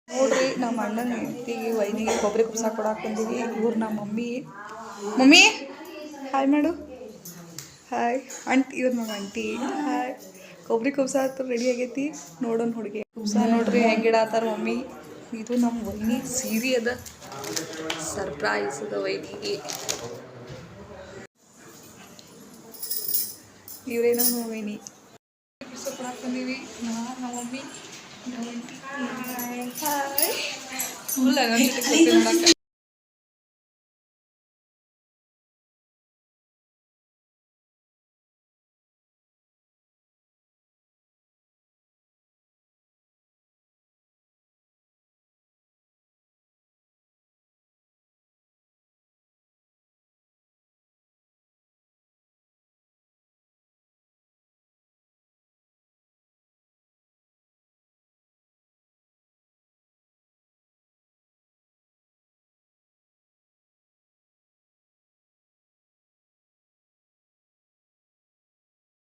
ನೋಡ್ರಿ ನಮ್ಮ ಅಣ್ಣನ ಹೆಂಡತಿಗೆ ವೈನಿಗೆ ಕೊಬ್ಬರಿ ಕುಬ್ಸಾಕ್ ಕೊಡಾಕ್ ಬಂದೀವಿ. ಇವ್ರು ನಮ್ಮ ಮಮ್ಮಿ ಹಾಯ್ ಮಾಡು. ಹಾಯ್ ಅಂಟಿ, ಇವ್ರು ನಮ್ಮ ಅಂಟಿ. ಹಾಯ್. ಕೊಬ್ಬರಿ ಕುಬ್ಸ ಹತ್ರ ರೆಡಿ ಆಗೈತಿ. ನೋಡೋಣ ಹುಡುಗಿ ಕುಬ್ಸ ನೋಡ್ರಿ ಹೆಂಗಿಡಾತಾರ ಮಮ್ಮಿ. ಇದು ನಮ್ಮ ವೈನಿ ಸೀರೆ ಅದ, ಸರ್ಪ್ರೈಸ್ ಅದ ವೈನಿಗೆ. ಇವರೇ ನಮ್ಮ ವೈನಿ. ಕುಬ್ಸ ಕೊಡಾಕ್ ಬಂದೀವಿ. ನಮ್ಮ ಮಮ್ಮಿ, ನಮ್ಮ ಅಂಟಿ. ಹಾಯ್. ಫುಲ್